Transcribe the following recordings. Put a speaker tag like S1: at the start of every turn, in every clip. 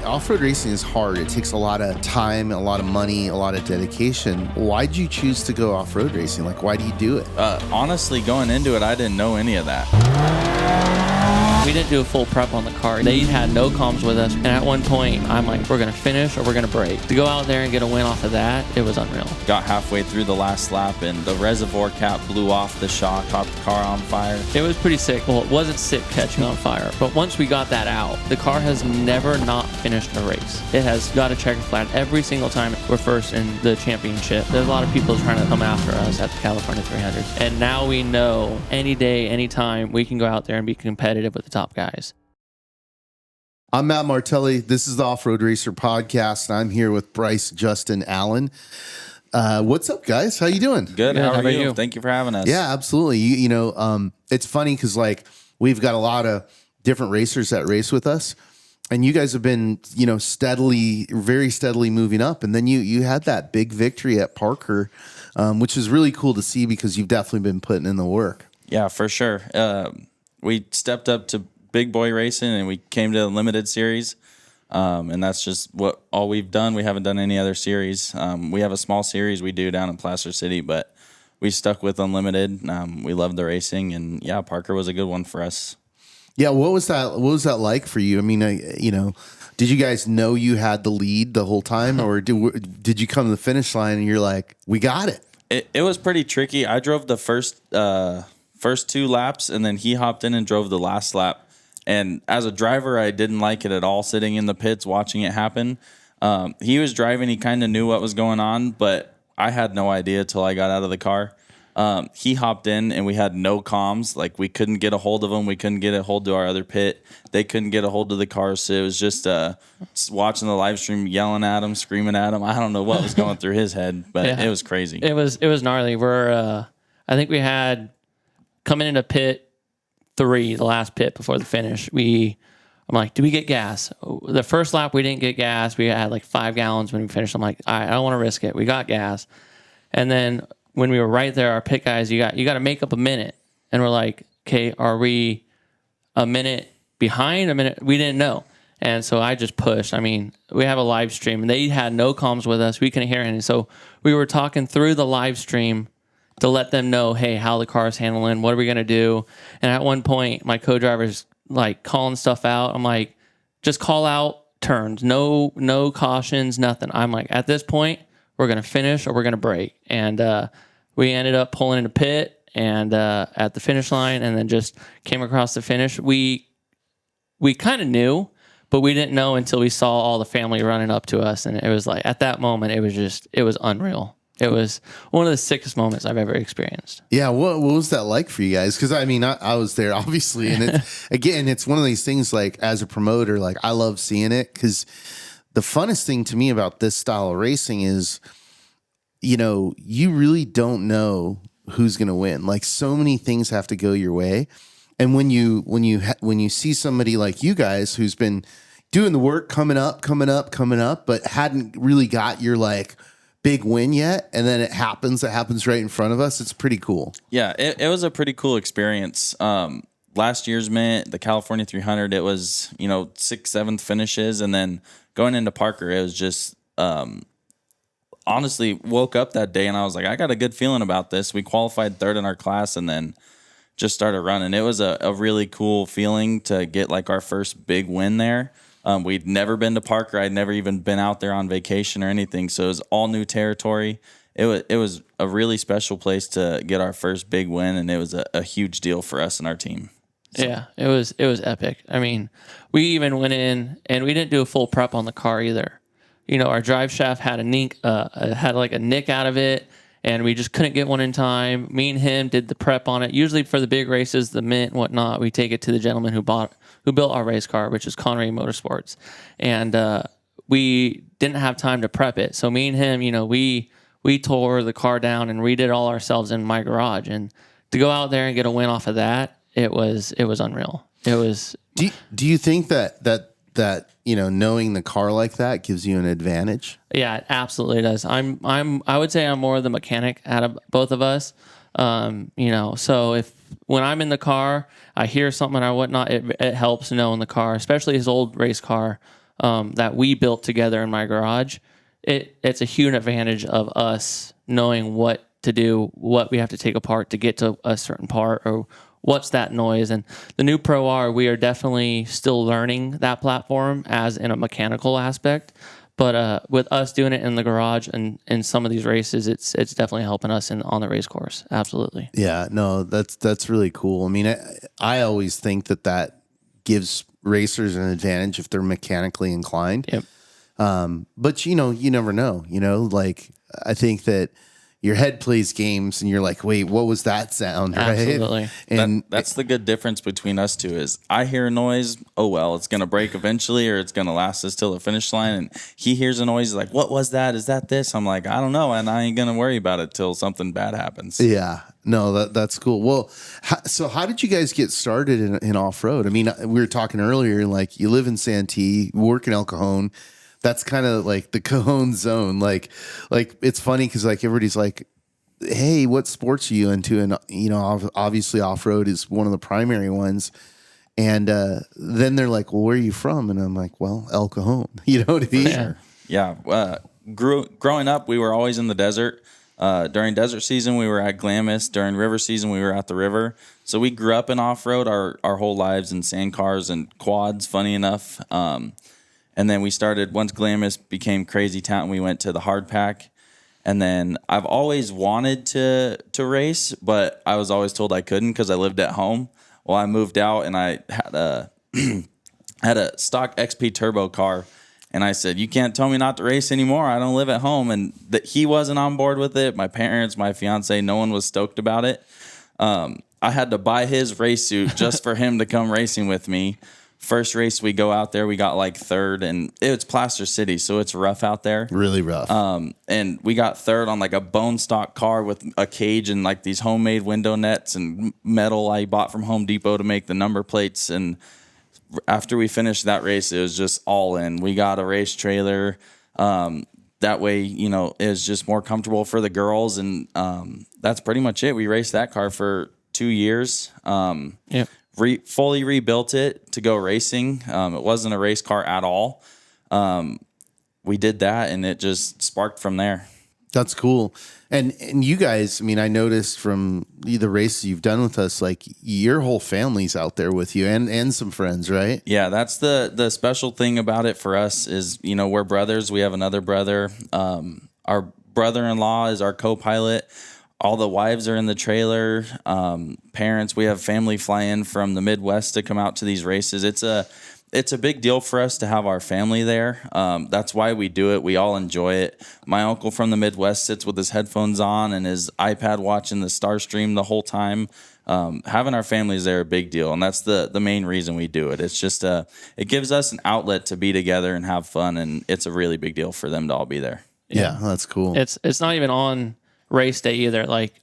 S1: off-road racing is hard. It takes a lot of time, a lot of money, a lot of dedication. Why did you choose to go off-road racing? Like, why do you do it?
S2: Honestly, going into it, I didn't know any of that.
S3: We didn't do a full prep on the car. They had no comms with us. And at one point, I'm like, we're going to finish or we're going to break. To go out there and get a win off of that, it was unreal.
S2: Got halfway through the last lap and the reservoir cap blew off the shock, caught the car on fire.
S3: It was pretty sick. Well, it wasn't sick catching on fire. But once we got that out, the car has never not finished a race. It has got a checker flag every single time we're first in the championship. There's a lot of people trying to come after us at the California 300. And now we know any day, anytime, we can go out there and be competitive with the top guys.
S1: I'm Matt Martelli. This is the Off-Road Racer Podcast, and I'm here with Brice, Justin, Allen. What's up, guys? How you doing?
S2: Good. How are you? Thank you for having us.
S1: Yeah, absolutely. It's funny because like we've got a lot of different racers that race with us, and you guys have been, very steadily moving up. And then you had that big victory at Parker, which is really cool to see because you've definitely been putting in the work.
S2: Yeah, for sure. We stepped up to big boy racing and we came to the limited series. And that's just all we've done. We haven't done any other series. We have a small series we do down in Plaster City, but we stuck with unlimited. We loved the racing, and yeah, Parker was a good one for us.
S1: Yeah. What was that like for you? I mean, did you guys know you had the lead the whole time, or did you come to the finish line and you're like, we got it?
S2: It was pretty tricky. I drove the first 2 laps, and then he hopped in and drove the last lap. And as a driver, I didn't like it at all, sitting in the pits watching it happen. He was driving. He kind of knew what was going on, but I had no idea till I got out of the car. He hopped in, and we had no comms. Like, we couldn't get a hold of him. We couldn't get a hold to our other pit. They couldn't get a hold of the car. So it was just watching the live stream, yelling at him, screaming at him. I don't know what was going through his head, but yeah, it was crazy.
S3: It was gnarly. I think we had coming into pit 3, the last pit before the finish. I'm like, do we get gas? The first lap we didn't get gas. We had like 5 gallons when we finished. I'm like, all right, I don't want to risk it. We got gas. And then when we were right there, our pit guys, you got to make up a minute. And we're like, okay, are we a minute behind? A minute? We didn't know. And so I just pushed. I mean, we have a live stream, and they had no comms with us. We couldn't hear anything. So we were talking through the live stream to let them know, hey, how the car is handling, what are we going to do? And at one point, my co-driver's like calling stuff out. I'm like, just call out turns, no cautions, nothing. I'm like, at this point, we're going to finish or we're going to break. And we ended up pulling into pit and at the finish line, and then just came across the finish. We kind of knew, but we didn't know until we saw all the family running up to us. And it was like, at that moment, it was unreal. It was one of the sickest moments I've ever experienced.
S1: Yeah, what was that like for you guys? Because I mean, I was there obviously, and it's one of these things. Like, as a promoter, like, I love seeing it because the funnest thing to me about this style of racing is, you really don't know who's going to win. Like, so many things have to go your way, and when you see somebody like you guys who's been doing the work, coming up, but hadn't really got your like big win yet, and then it happens right in front of us. It's pretty cool.
S2: Yeah, it was a pretty cool experience. Last year's Mint, the California 300, it was 6th, 7th finishes, and then going into Parker, it was just honestly woke up that day and I was like, I got a good feeling about this. We qualified 3rd in our class and then just started running. It was a really cool feeling to get like our first big win there. We'd never been to Parker. I'd never even been out there on vacation or anything. So it was all new territory. It was a really special place to get our first big win, and it was a huge deal for us and our team.
S3: So. Yeah, it was epic. I mean, we even went in and we didn't do a full prep on the car either. Our drive shaft had a nick out of it, and we just couldn't get one in time. Me and him did the prep on it. Usually for the big races, the Mint and whatnot, we take it to the gentleman who built our race car, which is Connery Motorsports. And we didn't have time to prep it. So me and him, we tore the car down and redid all ourselves in my garage. And to go out there and get a win off of that, it was unreal. It was.
S1: Do you think that knowing the car like that gives you an advantage?
S3: Yeah, it absolutely does. I would say I'm more the mechanic out of both of us. So when I'm in the car, I hear something or whatnot, it helps know in the car, especially his old race car. that we built together in my garage, it's a huge advantage of us knowing what to do, what we have to take apart to get to a certain part, or what's that noise. And the new Pro R, we are definitely still learning that platform as in a mechanical aspect. But with us doing it in the garage and in some of these races, it's definitely helping us on the race course. Absolutely.
S1: Yeah, no, that's really cool. I mean, I always think that gives racers an advantage if they're mechanically inclined.
S3: Yep.
S1: But you never know. Like I think that your head plays games, and you're like, wait, what was that sound? Right?
S3: Absolutely.
S1: And
S2: That's the good difference between us two is I hear a noise, oh well, it's gonna break eventually, or it's gonna last us till the finish line. And he hears a noise, he's like, what was that? Is that this? I'm like, I don't know, and I ain't gonna worry about it till something bad happens.
S1: yeah, no, that's cool. Well, so how did you guys get started in off road? I mean, we were talking earlier, like you live in Santee, you work in El Cajon. That's kind of like the Cajon zone. Like it's funny because like everybody's like, hey, what sports are you into? And obviously off road is one of the primary ones. And then they're like, well, where are you from? And I'm like, well, El Cajon. You know what I mean?
S2: Yeah. Growing up, we were always in the desert. During desert season, we were at Glamis. During river season, we were at the river. So we grew up in off road our whole lives in sand cars and quads. Funny enough. And then we started, once Glamis became Crazy Town, we went to the hard pack. And then I've always wanted to race, but I was always told I couldn't because I lived at home. Well, I moved out and I had a had a stock XP turbo car. And I said, you can't tell me not to race anymore. I don't live at home. And he wasn't on board with it. My parents, my fiance, no one was stoked about it. I had to buy his race suit just for him to come racing with me. First race we go out there, we got like third, and it's Plaster City, so it's rough out there.
S1: Really rough.
S2: And we got third on like a bone stock car with a cage and like these homemade window nets and metal I bought from Home Depot to make the number plates. And after we finished that race, it was just all in. We got a race trailer. That way, it was just more comfortable for the girls. And that's pretty much it. We raced that car for 2 years.
S3: Yeah.
S2: Fully rebuilt it to go racing. It wasn't a race car at all. We did that, and it just sparked from there.
S1: That's cool. And you guys, I mean, I noticed from the races you've done with us, like your whole family's out there with you and some friends, right?
S2: Yeah, that's the special thing about it for us is, we're brothers. We have another brother. Our brother-in-law is our co-pilot. All the wives are in the trailer. Parents, we have family fly in from the Midwest to come out to these races. It's a big deal for us to have our family there. That's why we do it. We all enjoy it. My uncle from the Midwest sits with his headphones on and his iPad watching the Star Stream the whole time. Having our families there a big deal, and that's the main reason we do it. It's just it gives us an outlet to be together and have fun, and it's a really big deal for them to all be there.
S1: Yeah, that's cool.
S3: It's not even on race day either. Like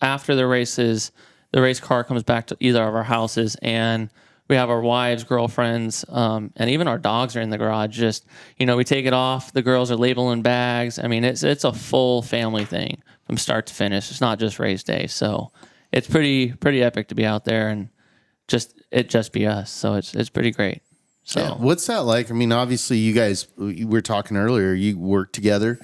S3: after the races, the race car comes back to either of our houses, and we have our wives, girlfriends, and even our dogs are in the garage. Just we take it off. The girls are labeling bags. I mean, it's a full family thing from start to finish. It's not just race day, so it's pretty epic to be out there and just be us. So it's pretty great. So
S1: yeah. What's that like? I mean, obviously, you guys, we were talking earlier. You work together.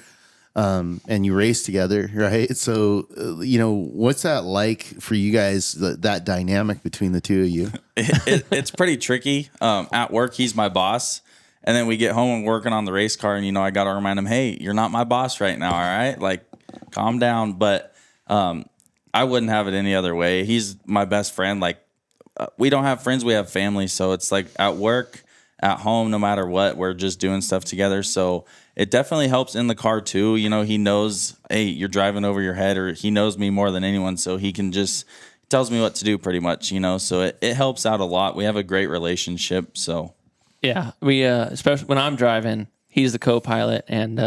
S1: And you race together, right? So, what's that like for you guys, that dynamic between the two of you?
S2: It's pretty tricky. At work, he's my boss. And then we get home and working on the race car. And, I got to remind him, hey, you're not my boss right now, all right? Like, calm down. But I wouldn't have it any other way. He's my best friend. Like, we don't have friends, we have family. So it's like at work, at home, no matter what, we're just doing stuff together. So it definitely helps in the car too. He knows, hey, you're driving over your head, or he knows me more than anyone. So he can tells me what to do pretty much, so it helps out a lot. We have a great relationship. So
S3: yeah, we, especially when I'm driving, he's the co-pilot, and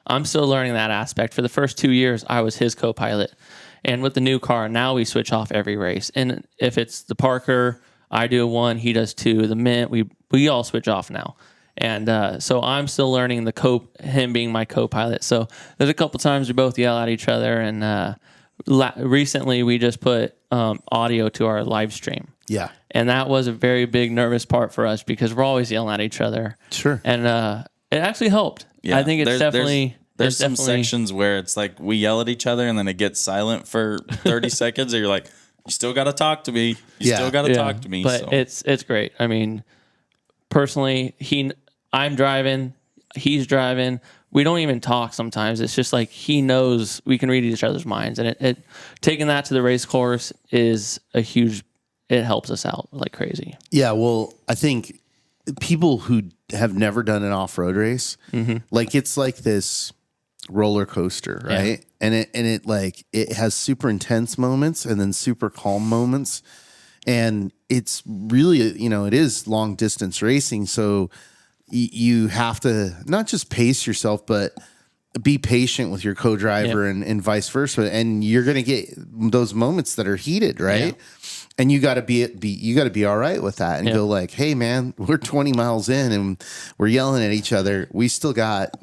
S3: I'm still learning that aspect. For the first 2 years, I was his co-pilot. And with the new car, now we switch off every race. And if it's the Parker, I do one, he does two. The Mint, we all switch off now. And so I'm still learning him being my co-pilot. So there's a couple times we both yell at each other. And recently we just put audio to our live stream.
S1: Yeah.
S3: And that was a very big nervous part for us because we're always yelling at each other.
S1: Sure.
S3: And it actually helped.
S2: Yeah,
S3: I think it's definitely...
S2: There's some sections where it's like we yell at each other and then it gets silent for 30 seconds and you're like, you still got to talk to me. You still got to talk to me.
S3: But
S2: so.
S3: it's great. I mean, personally, I'm driving, he's driving. We don't even talk sometimes. It's just like he knows we can read each other's minds. And it taking that to the race course is it helps us out like crazy.
S1: Yeah, well, I think people who have never done an off-road race, like it's like this roller coaster, right? Yeah. And it has super intense moments and then super calm moments. And it's really, it is long distance racing. So you have to not just pace yourself, but be patient with your co-driver and vice versa. And you're going to get those moments that are heated, right? Yeah. And you got to be all right with that and go like, hey man, we're 20 miles in and we're yelling at each other. We still got,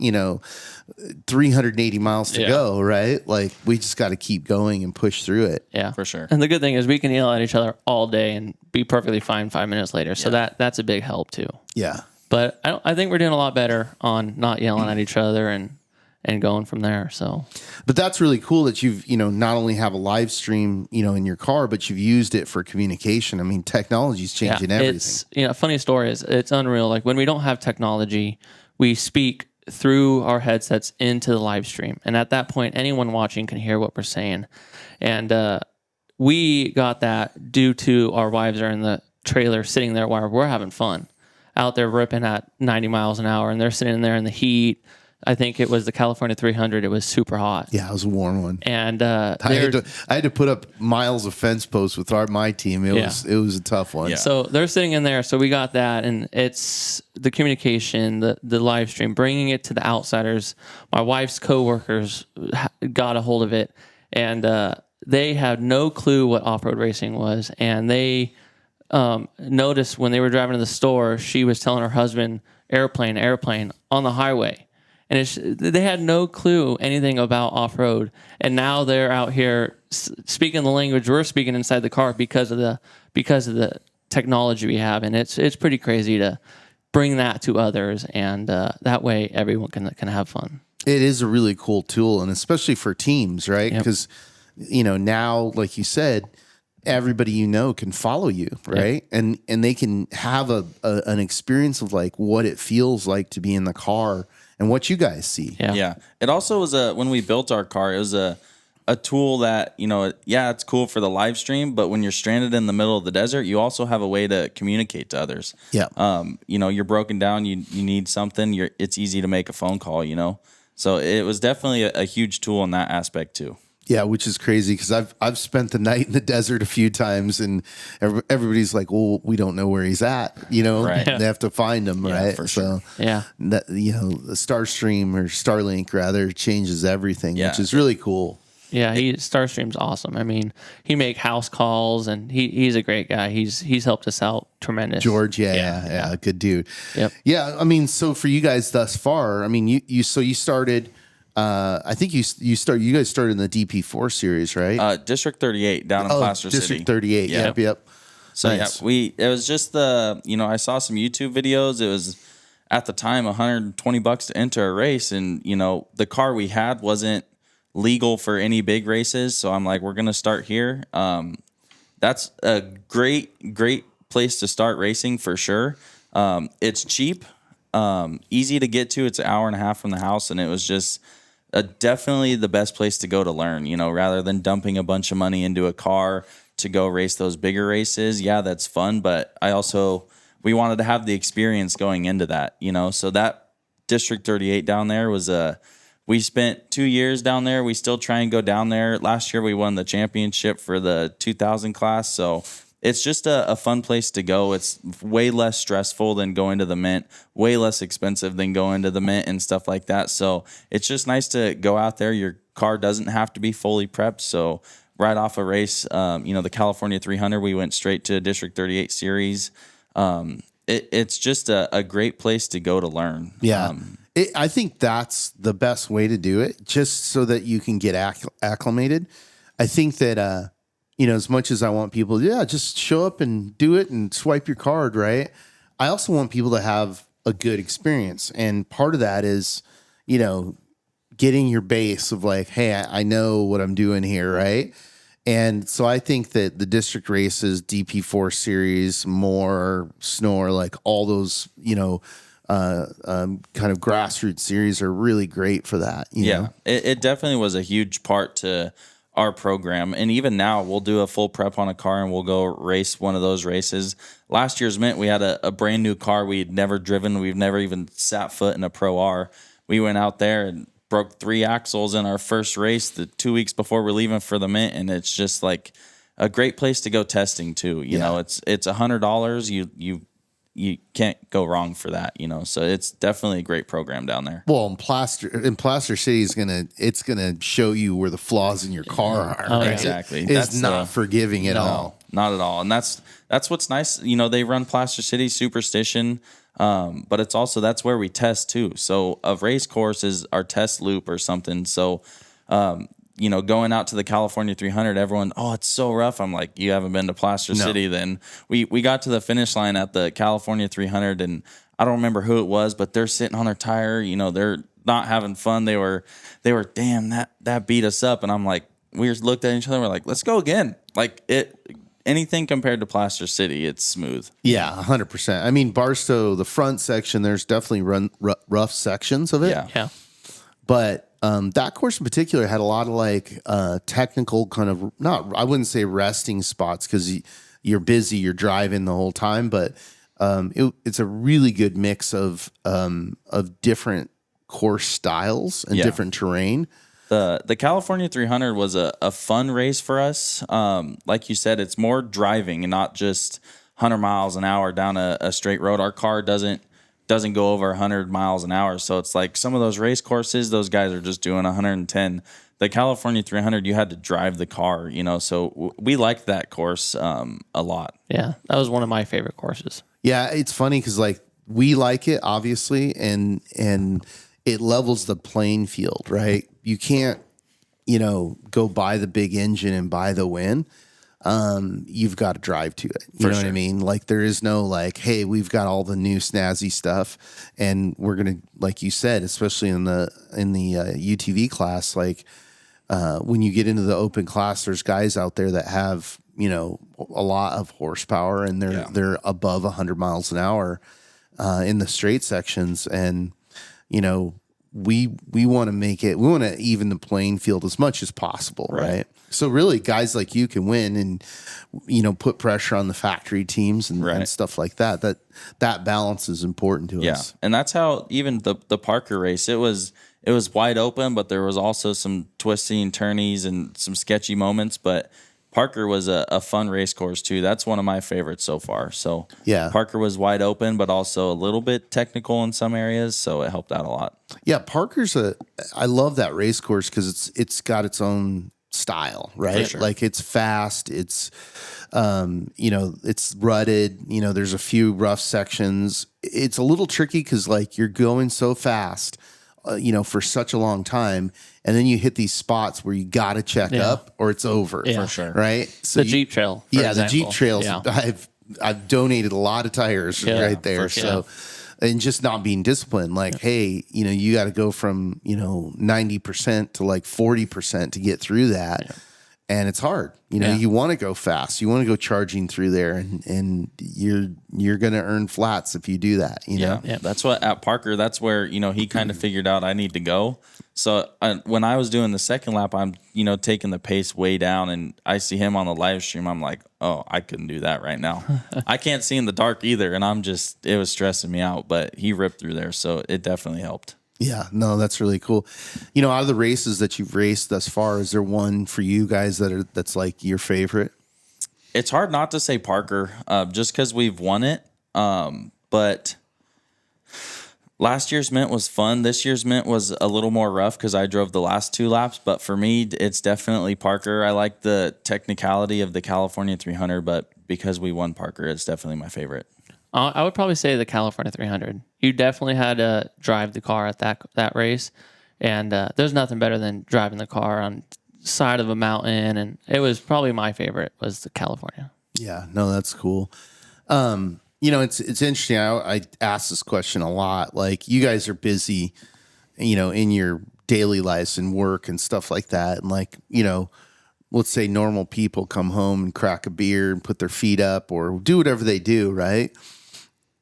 S1: 380 miles to go, right? Like we just got to keep going and push through it.
S3: Yeah,
S2: for sure.
S3: And the good thing is we can yell at each other all day and be perfectly fine 5 minutes later. So that's a big help too.
S1: Yeah.
S3: But I think we're doing a lot better on not yelling at each other and going from there. So,
S1: but that's really cool that you've, not only have a live stream, in your car, but you've used it for communication. I mean, technology's changing everything.
S3: It's, funny story is it's unreal. Like when we don't have technology, we speak through our headsets into the live stream. And at that point, anyone watching can hear what we're saying. And, we got that due to our wives are in the trailer sitting there while we're having fun out there ripping at 90 miles an hour. And they're sitting there in the heat. I think it was the California 300. It was super hot.
S1: Yeah, it was a warm one.
S3: And
S1: I had to put up miles of fence posts with my team. It was a tough one.
S3: Yeah. So they're sitting in there. So we got that, and it's the communication, the live stream, bringing it to the outsiders. My wife's coworkers got a hold of it, and they had no clue what off-road racing was, and they noticed when they were driving to the store, she was telling her husband, airplane on the highway. And they had no clue anything about off-road. And now they're out here speaking the language we're speaking inside the car because of the technology we have. And it's pretty crazy to bring that to others. And that way everyone can have fun.
S1: It is a really cool tool, and especially for teams, right? Because, now, like you said, everybody can follow you, right? Yep. And they can have an experience of like what it feels like to be in the car and what you guys see.
S2: Yeah. It also was when we built our car, it was a tool that, it's cool for the live stream, but when you're stranded in the middle of the desert, you also have a way to communicate to others.
S1: Yeah.
S2: You're broken down, you need something, it's easy to make a phone call, So it was definitely a huge tool in that aspect too.
S1: Yeah, which is crazy because I've spent the night in the desert a few times, and everybody's like, "Well, we don't know where he's at,"
S2: Right.
S1: They have to find him, right?
S2: For sure.
S1: So, that the Starstream or Starlink rather changes everything, which is really cool.
S3: Yeah, Starstream's awesome. I mean, he make house calls, and he's a great guy. He's helped us out tremendous.
S1: George, yeah, good dude.
S3: Yep.
S1: Yeah, I mean, so for you guys thus far, I mean, you started. I think you guys started in the DP4 series, right?
S2: District 38 down in Plaster City.
S1: District 38. Yep.
S2: So
S1: nice.
S2: it was just I saw some YouTube videos. It was at the time $120 to enter a race, and the car we had wasn't legal for any big races. So I'm like, we're gonna start here. That's a great place to start racing for sure. It's cheap, easy to get to. It's an hour and a half from the house, and it was just definitely the best place to go to learn, rather than dumping a bunch of money into a car to go race those bigger races. Yeah, that's fun, but we wanted to have the experience going into that, so that District 38 down there was we spent 2 years down there. We still try and go down there. Last year we won the championship for the 2000 class, so it's just a fun place to go. It's way less stressful than going to the Mint, way less expensive than going to the Mint and stuff like that. So it's just nice to go out there. Your car doesn't have to be fully prepped. So right off a race, the California 300, we went straight to District 38 series. It's just a great place to go to learn.
S1: Yeah. I think that's the best way to do it, just so that you can get acclimated. I think that as much as I want people, just show up and do it and swipe your card, right? I also want people to have a good experience. And part of that is, getting your base of like, hey, I know what I'm doing here, right? And so I think that the district races, DP4 series, more Snore, like all those, kind of grassroots series are really great for that. You know?
S2: It definitely was a huge part to our program. And even now, we'll do a full prep on a car and we'll go race one of those races. Last year's Mint, we had a brand new car we'd never driven. We've never even sat foot in a Pro R. We went out there and broke 3 axles in our first race the 2 weeks before we're leaving for the Mint. And it's just like a great place to go testing too. You know, it's $100. You can't go wrong for that, So it's definitely a great program down there.
S1: Well, and Plaster City is gonna show you where the flaws in your car are.
S3: Oh,
S1: right?
S3: yeah.
S2: Exactly.
S1: It's not forgiving at all.
S2: Not at all. And that's what's nice. They run Plaster City Superstition, but it's also that's where we test too. So a race course is our test loop or something. So going out to the California 300, everyone, it's so rough. I'm like, you haven't been to Plaster City. Then we got to the finish line at the California 300, and I don't remember who it was, but they're sitting on their tire. They're not having fun. They were, damn, that beat us up. And I'm like, we just looked at each other. We're like, let's go again. Like anything compared to Plaster City, it's smooth.
S1: Yeah, 100%. I mean, Barstow, the front section, there's definitely rough sections of it.
S3: Yeah.
S1: But that course in particular had a lot of like technical kind of I wouldn't say resting spots because you're busy, you're driving the whole time, but it's a really good mix of different course styles and different terrain.
S2: The California 300 was a fun race for us. Like you said, it's more driving and not just 100 miles an hour down a straight road. Our car doesn't go over 100 miles an hour. So it's like some of those race courses, those guys are just doing 110. The California 300, you had to drive the car, so we liked that course a lot.
S3: Yeah, that was one of my favorite courses.
S1: Yeah, it's funny because like we like it, obviously, and it levels the playing field, right? You can't, go buy the big engine and buy the win. You've got to drive to it. You know what I mean? Like there is no like, hey, we've got all the new snazzy stuff, and we're gonna, like you said, especially in the UTV class, like when you get into the open class, there's guys out there that have a lot of horsepower, and they're above 100 miles an hour in the straight sections, and we want to we want to even the playing field as much as possible, right? So really, guys like you can win and, put pressure on the factory teams and stuff like that. That balance is important to us.
S2: Yeah, and that's how even the Parker race, it was wide open, but there was also some twisting, turnies, and some sketchy moments. But Parker was a fun race course too. That's one of my favorites so far. So
S1: yeah,
S2: Parker was wide open, but also a little bit technical in some areas. So it helped out a lot.
S1: Yeah, Parker's I love that race course because it's got its own style, right?
S2: Sure.
S1: Like it's fast, it's it's rutted, there's a few rough sections. It's a little tricky because like you're going so fast, for such a long time, and then you hit these spots where you got to check up or it's over.
S3: For
S2: sure.
S1: Right? So
S3: The Jeep Trail. For
S1: the Jeep
S3: example.
S1: Trails.
S3: Yeah.
S1: I've donated a lot of tires right there.
S3: Sure.
S1: So and just not being disciplined, like, hey, you got to go from 90% to like 40% to get through that. And it's hard. You want to go fast. You want to go charging through there, and you're going to earn flats if you do that.
S2: Yeah. That's what at Parker. That's where he kind of figured out I need to go. So when I was doing the second lap, I'm taking the pace way down, and I see him on the live stream. I'm like, oh, I couldn't do that right now. I can't see in the dark either, and it was stressing me out. But he ripped through there, so it definitely helped.
S1: Yeah, no, that's really cool. Out of the races that you've raced thus far, is there one for you guys that's like your favorite?
S2: It's hard not to say Parker, just because we've won it. But last year's Mint was fun. This year's Mint was a little more rough because I drove the last 2 laps. But for me, it's definitely Parker. I like the technicality of the California 300, but because we won Parker, it's definitely my favorite.
S3: I would probably say the California 300. You definitely had to drive the car at that race, and there's nothing better than driving the car on side of a mountain, and it was probably my favorite was the California.
S1: Yeah, no, that's cool. It's interesting. I ask this question a lot. Like, you guys are busy, in your daily lives and work and stuff like that. And like, let's say normal people come home and crack a beer and put their feet up or do whatever they do, right?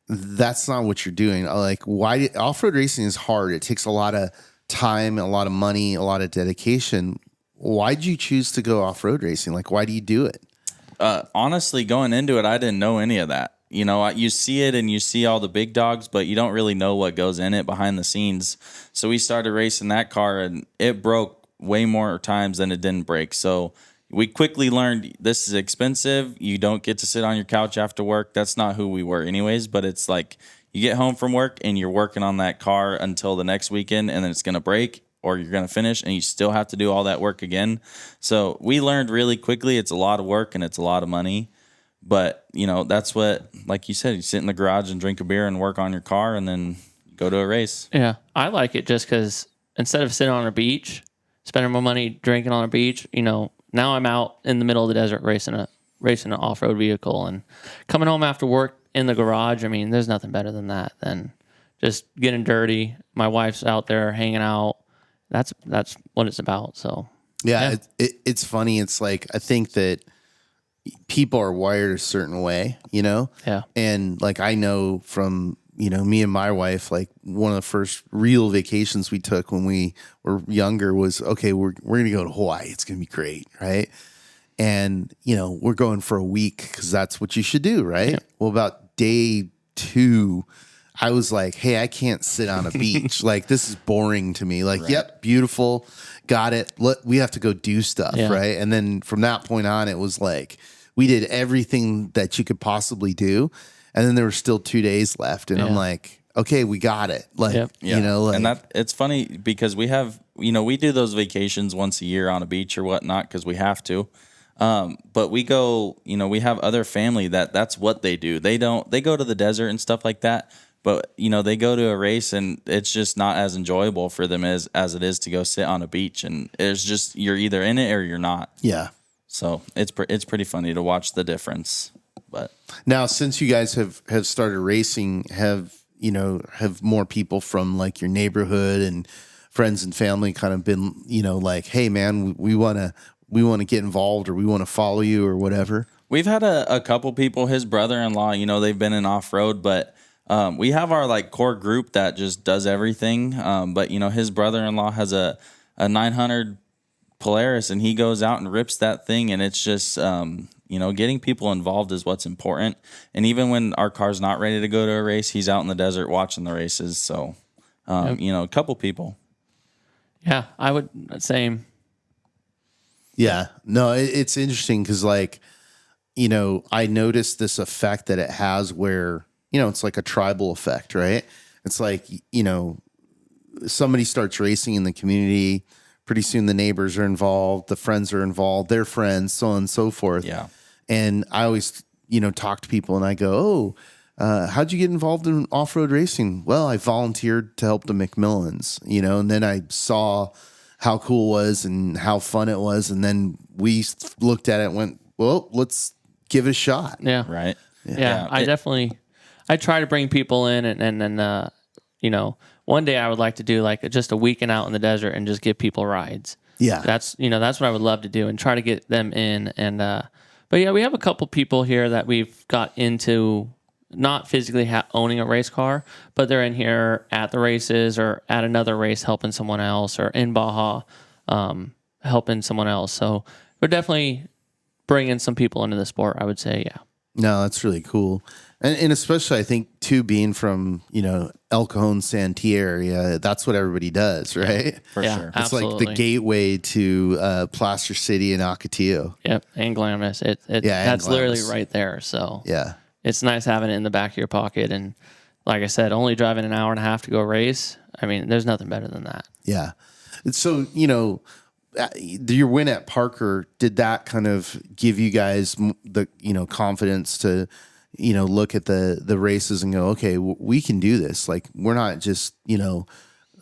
S1: That's not what you're doing. Like, why off-road racing is hard. It takes a lot of time, a lot of money, a lot of dedication. Why'd you choose to go off-road racing? Like, why do you do it?
S2: Honestly, going into it, I didn't know any of that. You see it and you see all the big dogs, but you don't really know what goes in it behind the scenes. So we started racing that car, and it broke way more times than it didn't break. So we quickly learned this is expensive. You don't get to sit on your couch after work. That's not who we were anyways, but it's like you get home from work and you're working on that car until the next weekend, and then it's going to break or you're going to finish, and you still have to do all that work again. So we learned really quickly it's a lot of work and it's a lot of money. But, that's what, like you said, you sit in the garage and drink a beer and work on your car and then go to a race.
S3: Yeah, I like it just because instead of sitting on a beach, spending my money drinking on a beach, now I'm out in the middle of the desert racing an off-road vehicle, and coming home after work in the garage. I mean, there's nothing better than that, than just getting dirty. My wife's out there hanging out. That's what it's about. So
S1: yeah. It's funny. It's like, I think that people are wired a certain way,
S3: Yeah.
S1: And like, I know from, me and my wife, like one of the first real vacations we took when we were younger was, okay, we're going to go to Hawaii. It's going to be great. Right. And, we're going for a week because that's what you should do. Right. Yeah. Well, about day 2, I was like, hey, I can't sit on a beach. Like, this is boring to me. Like, right. Yep, beautiful. Got it. We have to go do stuff. Yeah. Right. And then from that point on, it was like, we did everything that you could possibly do. And then there were still 2 days left. And I'm like, okay, we got it. Like,
S2: and it's funny because we have, we do those vacations once a year on a beach or whatnot, because we have to. But we go, we have other family that's what they do. They go to the desert and stuff like that. But, they go to a race and it's just not as enjoyable for them as it is to go sit on a beach. And it's just, you're either in it or you're not.
S1: Yeah.
S2: So it's pretty funny to watch the difference. But
S1: now, since you guys have started racing, have more people from like your neighborhood and friends and family kind of been, like, hey man, we want to get involved, or we want to follow you or whatever?
S2: We've had a couple people, his brother-in-law, they've been in off-road, but we have our like core group that just does everything. But his brother-in-law has a 900 Polaris, and he goes out and rips that thing, and it's just getting people involved is what's important. And even when our car's not ready to go to a race, he's out in the desert watching the races. So a couple people.
S3: Yeah, I would same.
S1: Yeah, no, it's interesting because like I noticed this effect that it has where it's like a tribal effect, right? It's like somebody starts racing in the community. Pretty soon the neighbors are involved, the friends are involved, their friends, so on and so forth.
S2: Yeah.
S1: And I always, talk to people and I go, how'd you get involved in off-road racing? Well, I volunteered to help the McMillans, and then I saw how cool it was and how fun it was. And then we looked at it and went, well, let's give it a shot.
S3: Yeah.
S2: Right.
S3: Yeah. I try to bring people in and one day I would like to do like just a weekend out in the desert and just give people rides.
S1: Yeah.
S3: That's what I would love to do, and try to get them in. And, but yeah, we have a couple people here that we've got into not physically owning a race car, but they're in here at the races or at another race helping someone else, or in Baja helping someone else. So we're definitely bringing some people into the sport, I would say. Yeah.
S1: No, that's really cool. And especially, I think, too, being from, El Cajon, Santee area, that's what everybody does, right?
S2: For sure.
S1: It's
S3: Absolutely.
S1: like the gateway to Plaster City and Ocotillo.
S3: Yep, and Glamis. That's literally right there. So
S1: yeah,
S3: it's nice having it in the back of your pocket. And like I said, only driving an hour and a half to go race. I mean, there's nothing better than that.
S1: Yeah. So, your win at Parker, did that kind of give you guys the, confidence to, look at the races and go, okay, we can do this. Like, we're not just,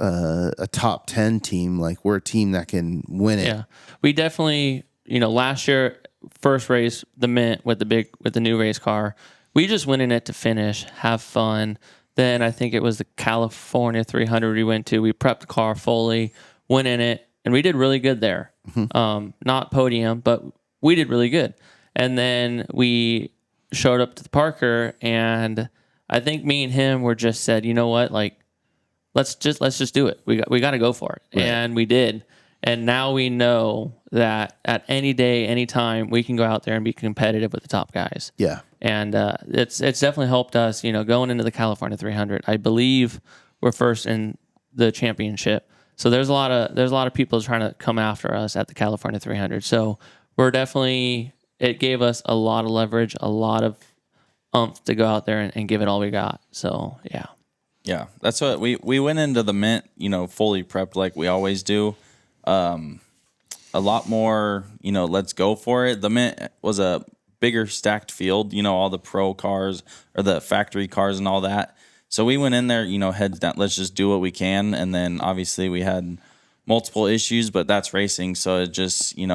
S1: a top 10 team. Like we're a team that can win it.
S3: Yeah, we definitely, last year, first race, the Mint with the new race car, we just went in it to finish, have fun. Then I think it was the California 300 we went to. We prepped the car fully, went in it, and we did really good there. Not podium, but we did really good. And then we showed up to the Parker, and I think me and him were just said, you know what, like let's just do it. We got to go for it, right. And we did. And now we know that at any day, any time, we can go out there and be competitive with the top guys.
S1: Yeah.
S3: And it's definitely helped us, going into the California 300. I believe we're first in the championship. So there's a lot of people trying to come after us at the California 300. So we're definitely, it gave us a lot of leverage, a lot of oomph to go out there and give it all we got. So yeah.
S2: Yeah, that's what we went into the Mint, fully prepped like we always do. A lot more, let's go for it. The Mint was a bigger stacked field, all the pro cars or the factory cars and all that. So we went in there, heads down, let's just do what we can. And then obviously we had multiple issues, but that's racing. So it just, you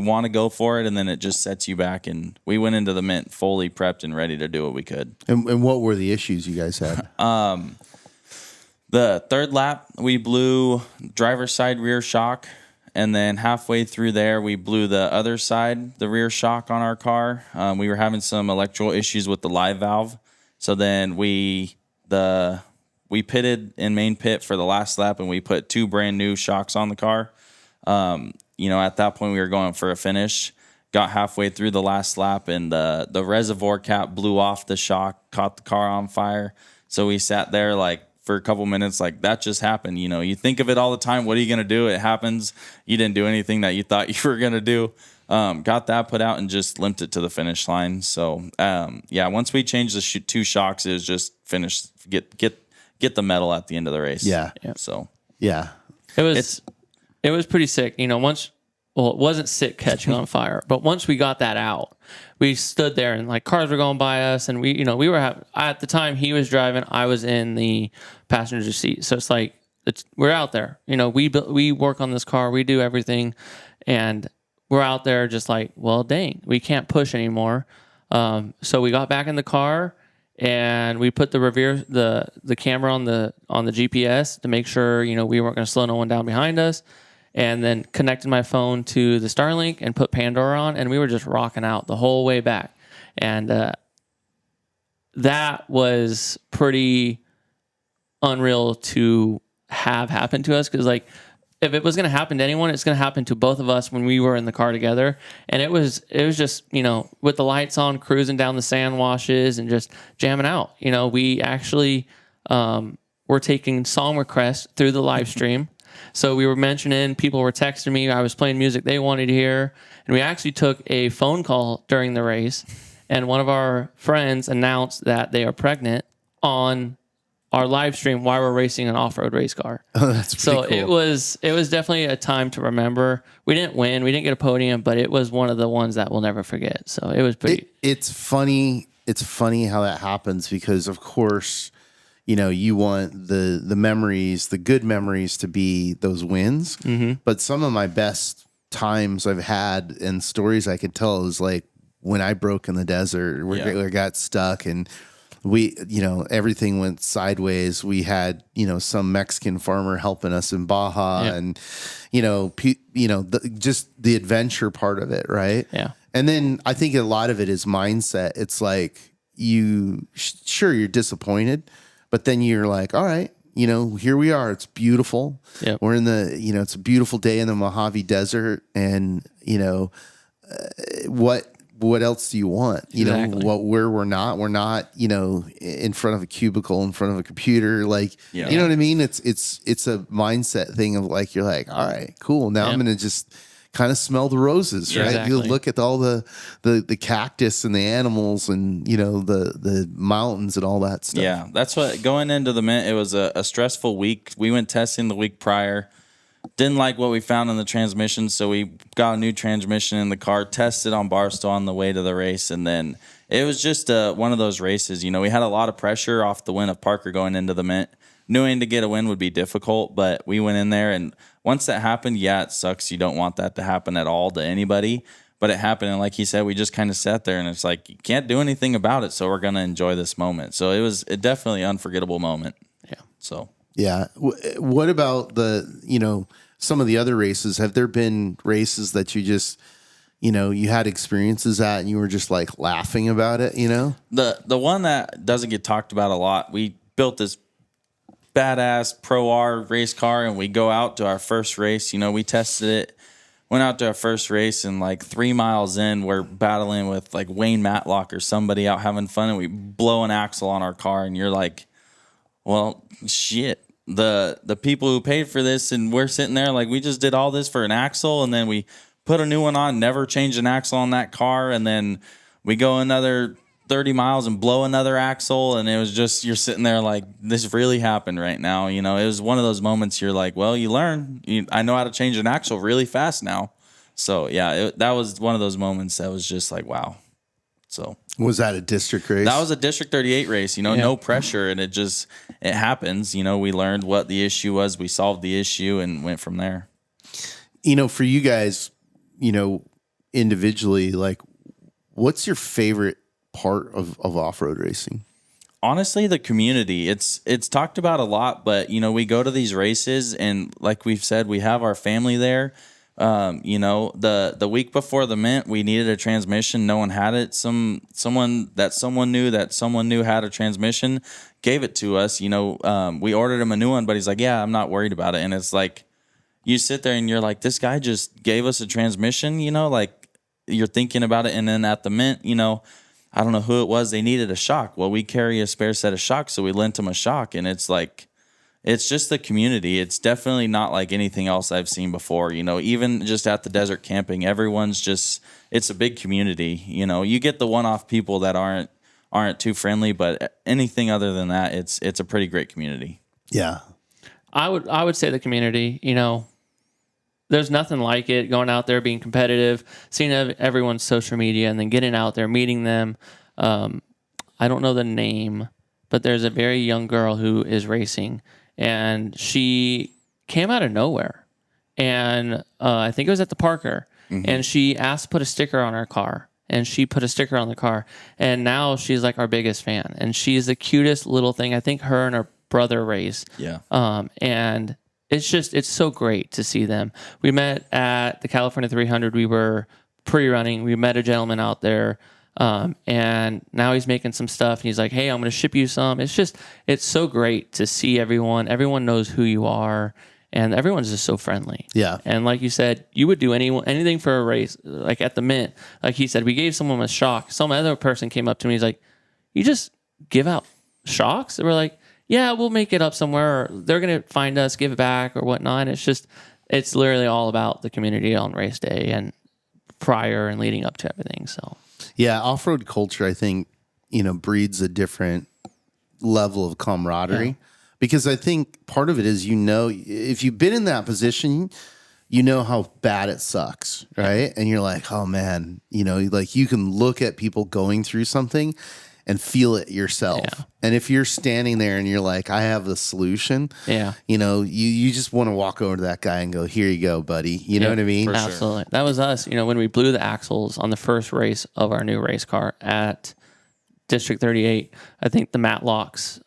S2: want to go for it, and then it just sets you back. And we went into the Mint fully prepped and ready to do what we could.
S1: And what were the issues you guys had?
S2: The third lap, we blew driver's side rear shock. And then halfway through there, we blew the other side, the rear shock on our car. We were having some electrical issues with the live valve. So then we pitted in main pit for the last lap, and we put 2 brand new shocks on the car. At that point, we were going for a finish. Got halfway through the last lap, and the reservoir cap blew off the shock, caught the car on fire. So we sat there for a couple minutes, that just happened. You think of it all the time. What are you going to do? It happens. You didn't do anything that you thought you were going to do. Got that put out and just limped it to the finish line. So, once we changed the 2 shocks, it was just finish, get the medal at the end of the race.
S1: Yeah.
S2: So,
S1: yeah.
S3: It was pretty sick. It wasn't sick catching on fire, but once we got that out, we stood there and cars were going by us, and we were at the time he was driving, I was in the passenger seat. So we're out there, we work on this car, we do everything, and we're out there just well, dang, we can't push anymore. So we got back in the car and we put the camera on the GPS to make sure, we weren't going to slow no one down behind us. And then connected my phone to the Starlink and put Pandora on, and we were just rocking out the whole way back. And that was pretty unreal to have happen to us, because if it was going to happen to anyone, it's going to happen to both of us when we were in the car together. And it was just, with the lights on, cruising down the sand washes and just jamming out. We actually were taking song requests through the live stream. So we were mentioning, people were texting me, I was playing music they wanted to hear, and we actually took a phone call during the race, and one of our friends announced that they are pregnant on our live stream while we're racing an off-road race car.
S1: Oh, that's pretty cool.
S3: It was definitely a time to remember. We didn't win, we didn't get a podium, but it was one of the ones that we'll never forget. So it was pretty...
S1: It's funny how that happens, because of course... you want the memories, the good memories, to be those wins. Mm-hmm. But some of my best times I've had and stories I could tell is when I broke in the desert, we got stuck, and we, everything went sideways. We had, some Mexican farmer helping us in Baja, and, just the adventure part of it. Right.
S3: Yeah.
S1: And then I think a lot of it is mindset. It's you're disappointed, but then you're all right, here we are. It's beautiful.
S3: Yep.
S1: We're in the, it's a beautiful day in the Mojave Desert. And, what else do you want?
S3: Exactly.
S1: Where we're not, in front of a cubicle, in front of a computer. You know what I mean? It's a mindset thing of you're all right, cool. Now I'm going to just kind of smell the roses, right?
S3: Exactly.
S1: You look at all the cactus and the animals and the mountains and all that stuff.
S2: Yeah, that's what, going into the Mint, it was a stressful week. We went testing the week prior, didn't like what we found in the transmission, so we got a new transmission in the car, tested on Barstow on the way to the race, and then it was just one of those races. We had a lot of pressure off the win of Parker going into the Mint. knowing to get a win would be difficult, but we went in there, and once that happened, yeah, it sucks. You don't want that to happen at all to anybody, but it happened. And like he said, we just kind of sat there, and it's like, you can't do anything about it. So we're going to enjoy this moment. So it was definitely an unforgettable moment.
S3: Yeah.
S2: So,
S1: Yeah. What about some of the other races? Have there been races that you just, you had experiences at and you were just like laughing about it,
S2: The one that doesn't get talked about a lot, we built this badass Pro R race car, and we go out to our first race. We tested it, went out to our first race, and like 3 miles in, we're battling with like Wayne Matlock or somebody out having fun, and we blow an axle on our car, and you're like, well, shit. The people who paid for this, and we're sitting there like, we just did all this for an axle, and then we put a new one on, never changed an axle on that car, and then we go another 30 miles and blow another axle, and it was just, you're sitting there like, this really happened right now. It was one of those moments you're like, well, you learn. I know how to change an axle really fast now. So yeah, that was one of those moments that was just like, wow. So
S1: was that a district race?
S2: That was a District 38 race, no pressure, and it happens. We learned what the issue was, we solved the issue, and went from there.
S1: For you guys, individually, like, what's your favorite part of off-road racing?
S2: Honestly, the community. It's talked about a lot, but we go to these races, and like we've said, we have our family there. The week before the Mint, we needed a transmission. No one had it. Someone knew had a transmission, gave it to us. We ordered him a new one, but he's like, yeah, I'm not worried about it. And it's like, you sit there and you're like, this guy just gave us a transmission, like, you're thinking about it. And then at the Mint, I don't know who it was, they needed a shock. Well, we carry a spare set of shocks, so we lent him a shock. And it's like, it's just the community. It's definitely not like anything else I've seen before. Even just at the desert camping, everyone's just, it's a big community. You get the one-off people that aren't too friendly, but anything other than that, it's a pretty great community.
S1: Yeah.
S3: I would say the community, there's nothing like it, going out there, being competitive, seeing everyone's social media, and then getting out there, meeting them. I don't know the name, but there's a very young girl who is racing, and she came out of nowhere. And I think it was at the Parker, and she asked to put a sticker on our car, and she put a sticker on the car. And now she's like our biggest fan, and she's the cutest little thing. I think her and her brother race.
S2: Yeah.
S3: And it's so great to see them. We met at the California 300. We were pre-running. We met a gentleman out there, and now he's making some stuff. And he's like, hey, I'm going to ship you some. It's so great to see everyone. Everyone knows who you are, and everyone's just so friendly.
S1: Yeah.
S3: And like you said, you would do anything for a race. Like at the Mint, like he said, we gave someone a shock. Some other person came up to me. He's like, you just give out shocks? And we're like, yeah, we'll make it up somewhere. Or they're going to find us, give it back or whatnot. It's literally all about the community on race day and prior and leading up to everything. So,
S1: yeah, off-road culture, I think, breeds a different level of camaraderie, because I think part of it is, if you've been in that position, you know how bad it sucks, right? And you're like, oh man, like you can look at people going through something and feel it yourself.
S3: Yeah.
S1: And if you're standing there and you're like, I have the solution, you just want to walk over to that guy and go, here you go, buddy. You know what I mean?
S3: Absolutely. Sure. That was us, when we blew the axles on the first race of our new race car at District 38. I think the Matlocks,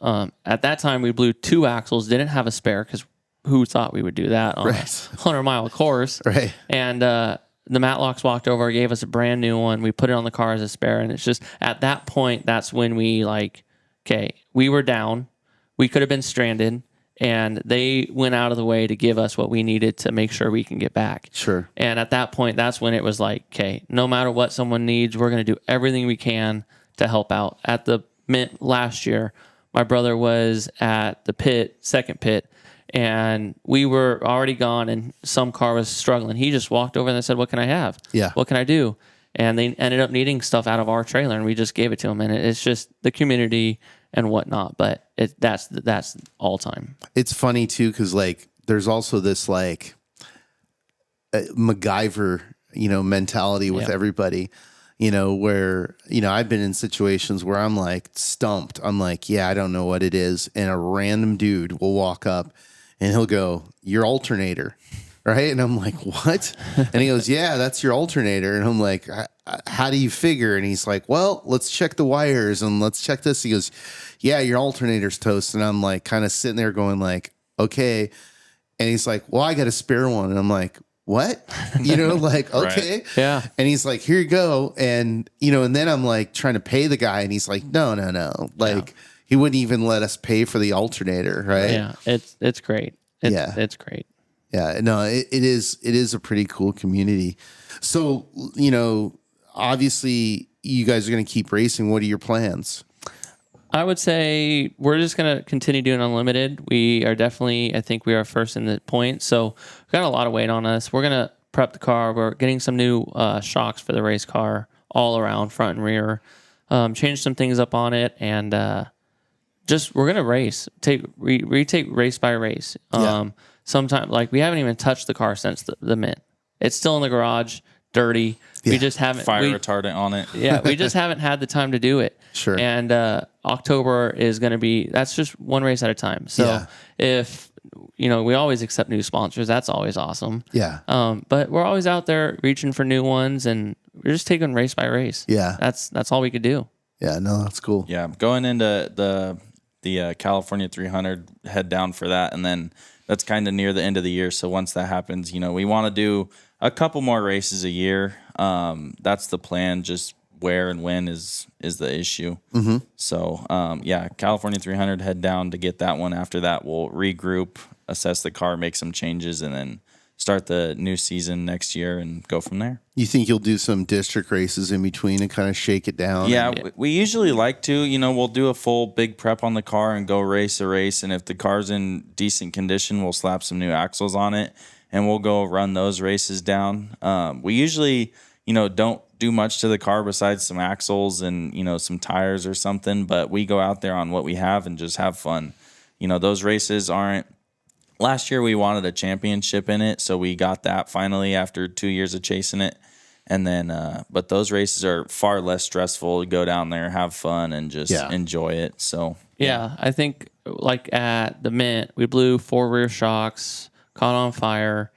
S3: at that time we blew 2 axles, didn't have a spare, because who thought we would do that on a 100-mile course?
S1: Right.
S3: And the Matlocks walked over, gave us a brand new one. We put it on the car as a spare. And it's just at that point, that's when we we were down. We could have been stranded. And they went out of the way to give us what we needed to make sure we can get back.
S1: Sure.
S3: And at that point, that's when it was like, okay, no matter what someone needs, we're going to do everything we can to help out. At the Mint last year, my brother was at the second pit, and we were already gone, and some car was struggling. He just walked over and they said, what can I have?
S1: Yeah.
S3: What can I do? And they ended up needing stuff out of our trailer, and we just gave it to them. And it's just the community and whatnot, but that's all time.
S1: It's funny too, because there's also this Macgyver, mentality with everybody. where, I've been in situations where I'm like stumped. I'm like, yeah, I don't know what it is. And a random dude will walk up and he'll go, your alternator. Right. And I'm like, what? And he goes, yeah, that's your alternator. And I'm like, how do you figure? And he's like, well, let's check the wires and let's check this. He goes, yeah, your alternator's toast. And I'm like, kind of sitting there going like, okay. And he's like, well, I got a spare one. And I'm like, what? Like, okay.
S3: Right. Yeah.
S1: And he's like, here you go. And, and then I'm like trying to pay the guy. And he's like, no. Like, he wouldn't even let us pay for the alternator. Right.
S3: Yeah. It's great. It's great.
S1: Yeah, no, it is a pretty cool community. So, obviously you guys are going to keep racing. What are your plans?
S3: I would say we're just going to continue doing unlimited. We are definitely, I think we are first in the point. So we've got a lot of weight on us. We're going to prep the car. We're getting some new shocks for the race car all around, front and rear. Change some things up on it, and we're going to race. We take race by race. Sometimes, like, we haven't even touched the car since the mint. It's still in the garage, dirty.
S1: Yeah.
S3: We just haven't
S2: Fire retardant on it.
S3: Yeah, we just haven't had the time to do it.
S1: Sure.
S3: And October is going to be, that's just one race at a time. So if, we always accept new sponsors. That's always awesome.
S1: Yeah.
S3: But we're always out there reaching for new ones, and we're just taking race by race.
S1: Yeah.
S3: That's all we could do.
S1: Yeah, no, that's cool.
S2: Yeah, going into the California 300, head down for that, and then that's kind of near the end of the year. So once that happens, we want to do a couple more races a year. That's the plan. Just where and when is the issue. Mm-hmm. So California 300, head down to get that one. After that, we'll regroup, assess the car, make some changes, and then start the new season next year and go from there.
S1: You think you'll do some district races in between and kind of shake it down?
S2: Yeah, we usually like to. We'll do a full big prep on the car and go race a race. And if the car's in decent condition, we'll slap some new axles on it and we'll go run those races down. We usually, don't do much to the car besides some axles and, some tires or something. But we go out there on what we have and just have fun. Those races aren't. Last year we wanted a championship in it, so we got that finally after 2 years of chasing it. And then, but those races are far less stressful. Go down there, have fun, and just enjoy it. So
S3: yeah, I think like at the Mint, we blew 4 rear shocks, caught on fire,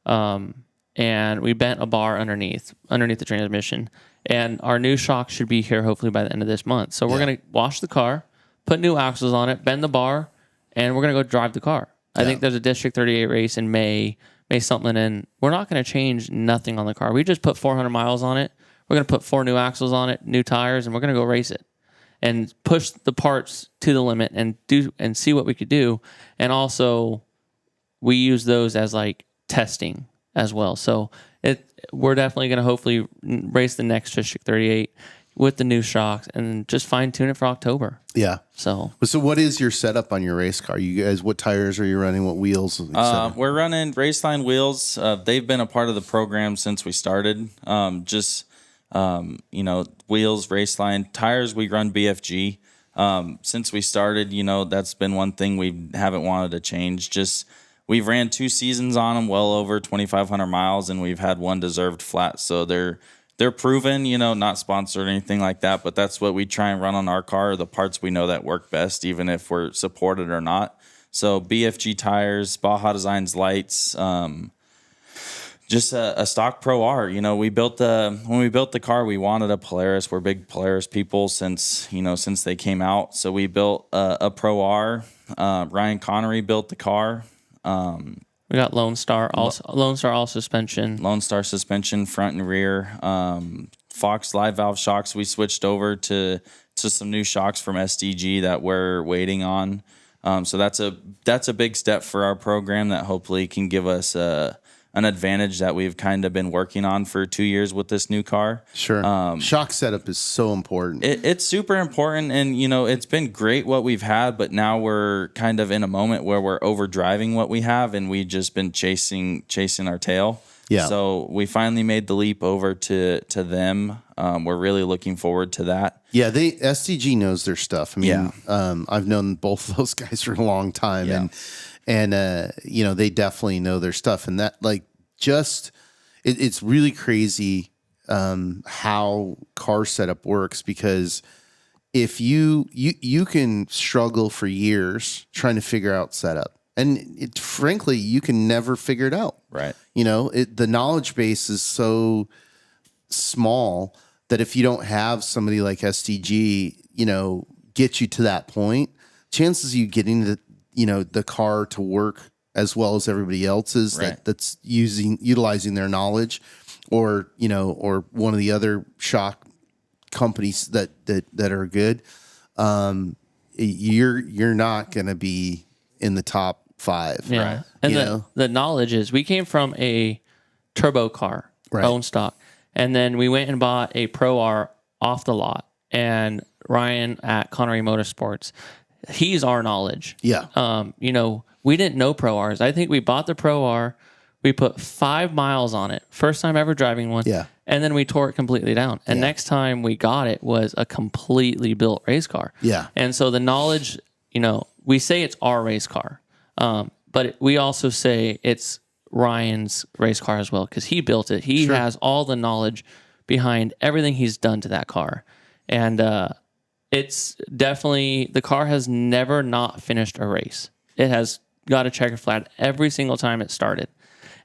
S3: and we bent a bar underneath the transmission. And our new shock should be here hopefully by the end of this month. So we're gonna wash the car, put new axles on it, bend the bar, and we're gonna go drive the car. I think there's a District 38 race in May something, and we're not going to change nothing on the car. We just put 400 miles on it. We're going to put 4 new axles on it, new tires, and we're going to go race it and push the parts to the limit and see what we could do. And also, we use those as like testing as well. So we're definitely going to hopefully race the next District 38 with the new shocks and just fine tune it for October.
S1: Yeah.
S3: So
S1: what is your setup on your race car? You guys, what tires are you running? What wheels?
S2: We're running Raceline wheels. They've been a part of the program since we started. Wheels, Raceline. Tires, we run BFG. Since we started, that's been one thing we haven't wanted to change. Just we've ran 2 seasons on them, well over 2,500 miles, and we've had 1 deserved flat. So they're proven, not sponsored or anything like that, but that's what we try and run on our car, the parts we know that work best, even if we're supported or not. So BFG tires, Baja Designs lights, just a stock Pro R. When we built the car, we wanted a Polaris. We're big Polaris people since they came out. So we built a Pro R. Ryan Connery built the car.
S3: We got Lone Star all suspension.
S2: Lone Star suspension, front and rear. Fox live valve shocks. We switched over to some new shocks from SDG that we're waiting on. So that's a big step for our program that hopefully can give us an advantage that we've kind of been working on for 2 years with this new car.
S1: Sure. Shock setup is so important.
S2: It's super important, and it's been great what we've had, but now we're kind of in a moment where we're overdriving what we have, and we've just been chasing our tail.
S1: Yeah.
S2: So we finally made the leap over to them. We're really looking forward to that.
S1: Yeah, SDG knows their stuff. I mean, I've known both of those guys for a long time, and they definitely know their stuff. And that, it's really crazy how car setup works, because if you can struggle for years trying to figure out setup, and frankly, you can never figure it out.
S2: Right.
S1: The knowledge base is so small that if you don't have somebody like SDG, get you to that point, chances of you getting the car to work as well as everybody else's that's utilizing their knowledge, or one of the other shock companies that are good, you're not going to be in the top 5.
S3: Yeah. Right. And the knowledge is, we came from a turbo car, bone stock, and then we went and bought a Pro R off the lot. And Ryan at Connery Motorsports, he's our knowledge.
S1: Yeah.
S3: We didn't know Pro Rs. I think we bought the Pro R, we put 5 miles on it, first time ever driving one.
S1: Yeah.
S3: And then we tore it completely down. And next time we got it was a completely built race car.
S1: Yeah.
S3: And so the knowledge, we say it's our race car, but we also say it's Ryan's race car as well, because he built it. He has all the knowledge behind everything he's done to that car. And it's definitely, the car has never not finished a race. It has got a checker flag every single time it started.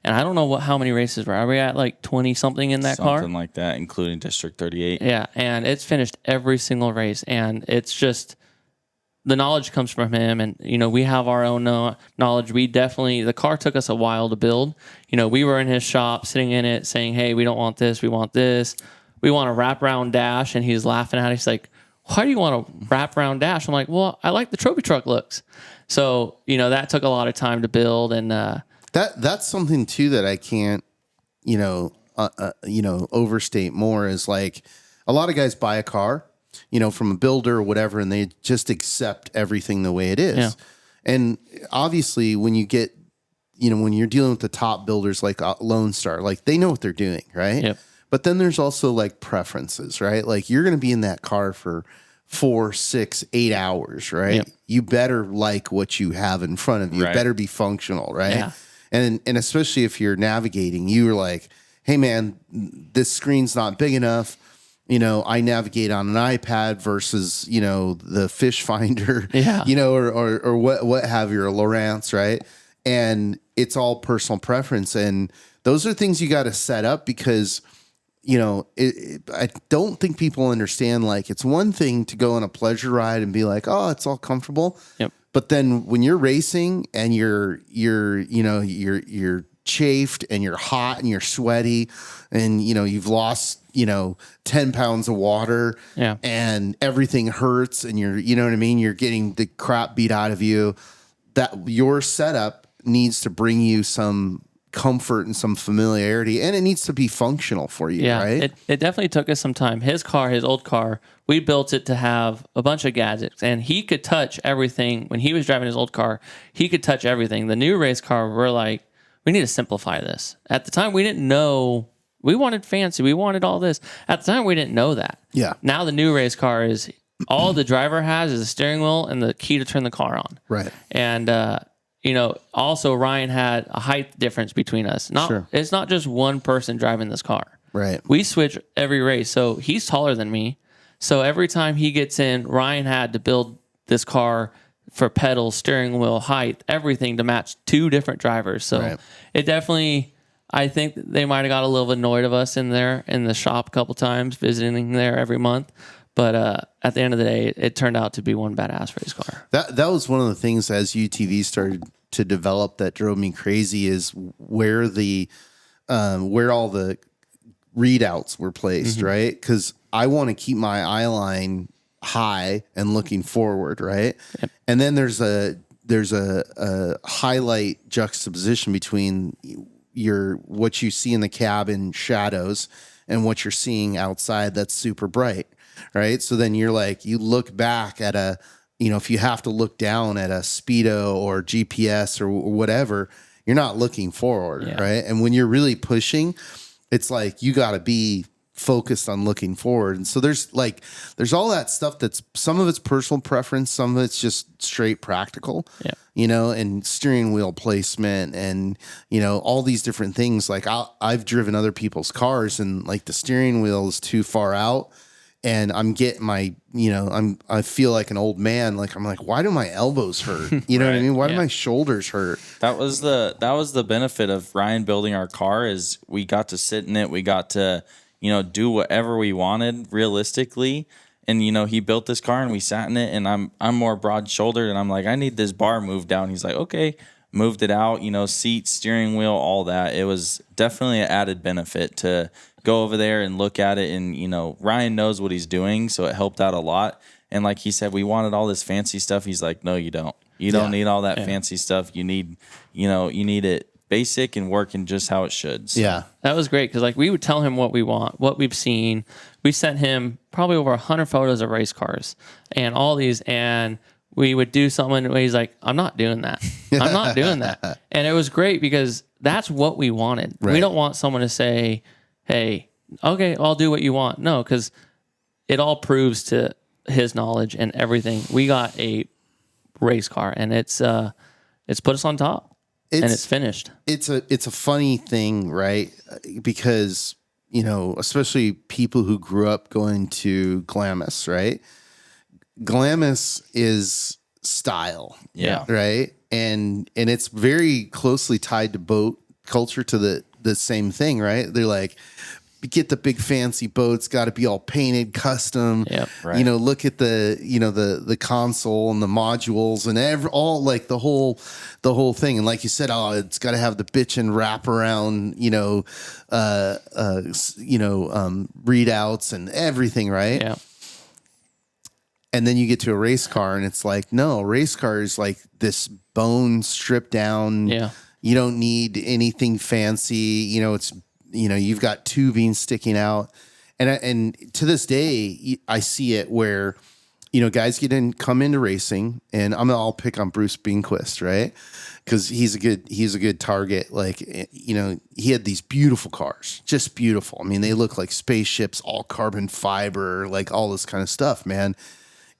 S3: And I don't know how many races are we at, like 20 something in that car?
S2: Something like that, including District 38.
S3: Yeah, and it's finished every single race. And it's just, the knowledge comes from him. And, we have our own knowledge. The car took us a while to build. We were in his shop, sitting in it, saying, hey, we don't want this, we want this. We want a wraparound dash. And he's laughing at it. He's like, why do you want a wraparound dash? I'm like, well, I like the trophy truck looks. So, that took a lot of time to build. And
S1: that's something too that I can't, overstate more, is like, a lot of guys buy a car, from a builder or whatever, and they just accept everything the way it is.
S3: Yeah.
S1: And obviously when you get, when you're dealing with the top builders like Lone Star, like they know what they're doing, right?
S3: Yep.
S1: But then there's also like preferences, right? Like you're going to be in that car for 4, 6, 8 hours, right?
S3: Yep.
S1: You better like what you have in front of you.
S2: Right.
S1: It better be functional, right?
S3: Yeah.
S1: And especially if you're navigating, you're like, hey man, this screen's not big enough. I navigate on an iPad versus, the fish finder, or what have you, or Lowrance, right? And it's all personal preference. And those are things you got to set up, because, I don't think people understand, like, it's one thing to go on a pleasure ride and be like, oh, it's all comfortable.
S3: Yep.
S1: But then when you're racing and you're chafed and you're hot and you're sweaty and, you've lost, 10 pounds of water and everything hurts and you're getting the crap beat out of you, that your setup needs to bring you some comfort and some familiarity, and it needs to be functional for you, right?
S3: It definitely took us some time. His old car, we built it to have a bunch of gadgets, and he could touch everything. When he was driving his old car, he could touch everything. The new race car, we're like, we need to simplify this. At the time, we didn't know. We wanted fancy. We wanted all this. At the time, we didn't know that.
S1: Yeah.
S3: Now the new race car is, all the driver has is a steering wheel and the key to turn the car on.
S1: Right.
S3: And, also Ryan had a height difference between us. It's not just one person driving this car.
S1: Right.
S3: We switch every race. So he's taller than me. So every time he gets in, Ryan had to build this car for pedals, steering wheel, height, everything to match 2 different drivers. So it definitely, I think they might have got a little annoyed of us in the shop a couple times, visiting there every month. But at the end of the day, it turned out to be one badass race car.
S1: That was one of the things as UTV started to develop that drove me crazy, is where all the readouts were placed, right? Because I want to keep my eye line high and looking forward, right? Yep. And then there's a highlight juxtaposition between what you see in the cabin shadows and what you're seeing outside that's super bright, right? So then you're like, you look back at if you have to look down at a Speedo or GPS or whatever, you're not looking forward, right? And when you're really pushing, it's like you got to be focused on looking forward. And so there's all that stuff that's some of it's personal preference, some of it's just straight practical,
S3: Yeah.
S1: you know, and steering wheel placement and, you know, all these different things. Like I've driven other people's cars and like the steering wheel is too far out and I'm getting my, you know, I feel like an old man. Like, I'm like, why do my elbows hurt? You know what I mean? Why do my shoulders hurt?
S2: That was the benefit of Ryan building our car is we got to sit in it. We got to, you know, do whatever we wanted realistically. And, you know, he built this car and we sat in it and I'm more broad shouldered and I'm like, I need this bar moved down. He's like, okay, moved it out, you know, seat, steering wheel, all that. It was definitely an added benefit to go over there and look at it. And, you know, Ryan knows what he's doing. So it helped out a lot. And like he said, we wanted all this fancy stuff. He's like, no, you don't. You don't need all that fancy stuff. You need, you know, you need it basic and working just how it should. So.
S1: Yeah.
S3: That was great because like we would tell him what we want, what we've seen. We sent him probably over 100 photos of race cars and all these, and we would do something where he's like, I'm not doing that. I'm not doing that. And it was great because that's what we wanted.
S1: Right.
S3: We don't want someone to say, hey, okay, I'll do what you want. No, because it all proves to his knowledge and everything. We got a race car and it's put us on top. And it's finished.
S1: It's a funny thing, right? Because, you know, especially people who grew up going to Glamis, right? Glamis is style.
S2: Yeah.
S1: Right? And it's very closely tied to boat culture to the same thing, right? They're like, get the big fancy boats, got to be all painted, custom.
S3: Yep,
S2: right.
S1: You know, look at the console and the modules and all like the whole thing. And like you said, it's got to have the bitchin' wraparound, readouts and everything, right?
S3: Yeah.
S1: And then you get to a race car and it's like, no, a race car is like this bone stripped down.
S3: Yeah.
S1: You don't need anything fancy. You know, you've got tubing sticking out. And to this day, I see it where, you know, guys come into racing and I'll pick on Bruce Beanquist, right? Cause he's a good target. Like, you know, he had these beautiful cars, just beautiful. I mean, they look like spaceships, all carbon fiber, like all this kind of stuff, man.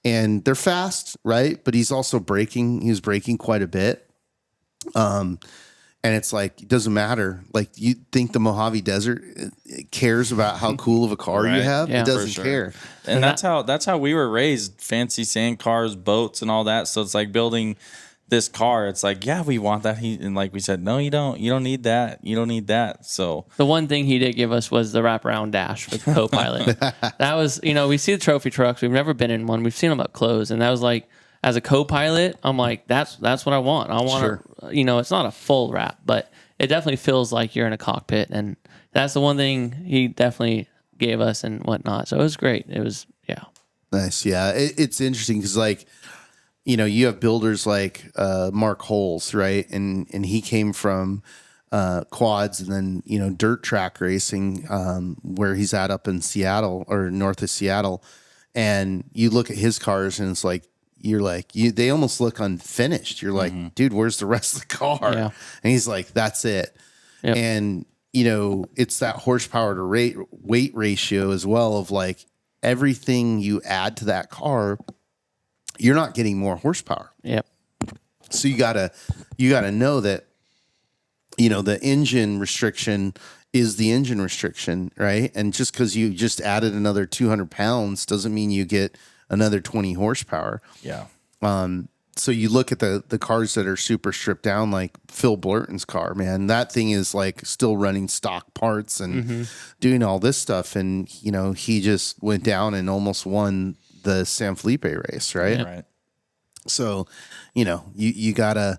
S1: And they're fast, right? But he's also braking. He was braking quite a bit. And it's like, it doesn't matter. Like, you think the Mojave Desert cares about how cool of a car you have?
S3: Yeah,
S1: it doesn't
S2: sure.
S1: care.
S2: And that's how we were raised, fancy sand cars, boats, and all that. So it's like building this car. It's like, yeah, we want that. And like we said, no, you don't. You don't need that. You don't need that. So
S3: The one thing he did give us was the wraparound dash with the co-pilot. That was, you know, we see the trophy trucks. We've never been in one. We've seen them up close. And that was like, as a co-pilot, I'm like, that's what I want. I want to, you know, it's not a full wrap, but it definitely feels like you're in a cockpit. And that's the one thing he definitely gave us and whatnot. So it was great. It was, yeah.
S1: Nice. Yeah. It's interesting because, like, you know, you have builders like Mark Holes, right? And he came from quads and then, you know, dirt track racing where he's at up in Seattle or north of Seattle. And you look at his cars and it's like, they almost look unfinished. You're like, dude, where's the rest of the car?
S3: Yeah.
S1: And he's like, that's it.
S3: Yep.
S1: And, you know, it's that horsepower to weight ratio as well of like everything you add to that car, you're not getting more horsepower.
S3: Yep.
S1: So you gotta know that, you know, the engine restriction is the engine restriction, right? And just because you just added another 200 pounds doesn't mean you get another 20 horsepower.
S2: yeah.
S1: So you look at the cars that are super stripped down, like Phil Blurton's car, man, that thing is like still running stock parts and doing all this stuff. And, you know, he just went down and almost won the San Felipe race, right?
S3: Yep.
S2: Right.
S1: So, you know, you've got to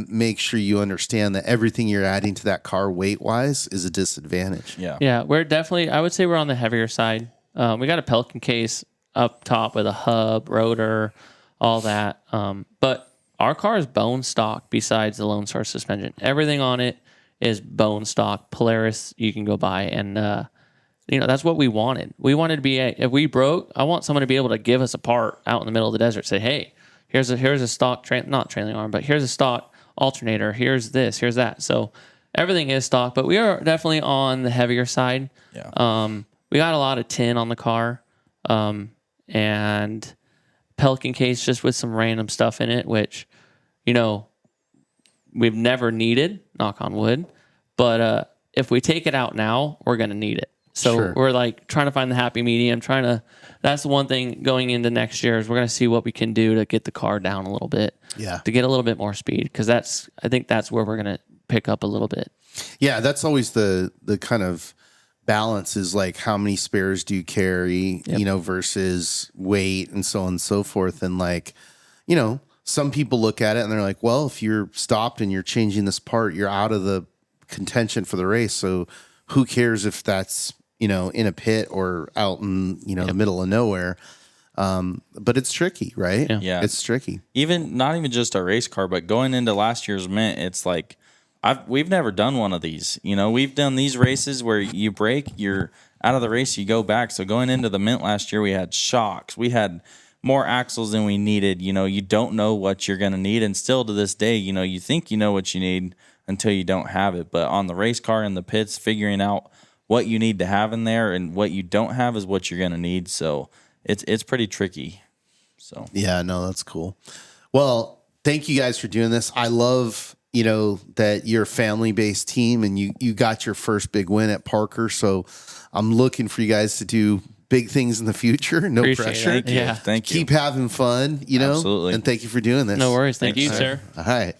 S1: make sure you understand that everything you're adding to that car weight wise is a disadvantage.
S2: Yeah.
S3: Yeah. We're definitely, I would say we're on the heavier side. We got a Pelican case up top with a hub, rotor, all that. But our car is bone stock besides the Lone Star suspension. Everything on it is bone stock. Polaris you can go buy. And, you know, that's what we wanted. We wanted to be, if we broke, I want someone to be able to give us a part out in the middle of the desert. Say, hey, here's a stock, not trailing arm, but here's a stock alternator. Here's this, here's that. So everything is stock, but we are definitely on the heavier side.
S2: Yeah.
S3: We got a lot of tin on the car, and Pelican case just with some random stuff in it, which, you know, we've never needed, knock on wood, but if we take it out now, we're going to need it. So we're like trying to find the happy medium, that's the one thing going into next year is we're going to see what we can do to get the car down a little bit.
S1: Yeah.
S3: To get a little bit more speed. Cause I think that's where we're going to pick up a little bit.
S1: Yeah. That's always the kind of balance is like how many spares do you carry, you know, versus weight and so on and so forth. And like, you know, some people look at it and they're like, well, if you're stopped and you're changing this part, you're out of the contention for the race. So who cares if that's, you know, in a pit or out in, you know, the middle of nowhere. But it's tricky, right?
S2: Yeah.
S1: It's tricky.
S2: Not even just a race car, but going into last year's Mint, it's like we've never done one of these. You know, we've done these races where you break, you're out of the race, you go back. So going into the Mint last year, we had shocks, we had more axles than we needed. You know, you don't know what you're going to need, and still to this day, you know, you think you know what you need until you don't have it. But on the race car in the pits, figuring out what you need to have in there and what you don't have is what you're going to need. So it's pretty tricky. So
S1: yeah, no, that's cool. Well, thank you guys for doing this. I love, you know, that you're a family-based team and you got your first big win at Parker. So I'm looking for you guys to do big things in the future. No
S3: Appreciate
S1: pressure.
S3: it.
S2: thank you.
S3: Yeah.
S2: Thank you.
S1: Keep having fun, you know.
S2: Absolutely.
S1: And thank you for doing this.
S3: No worries. Thank
S2: Thanks,
S3: you,
S2: sir.
S3: sir.
S1: All right.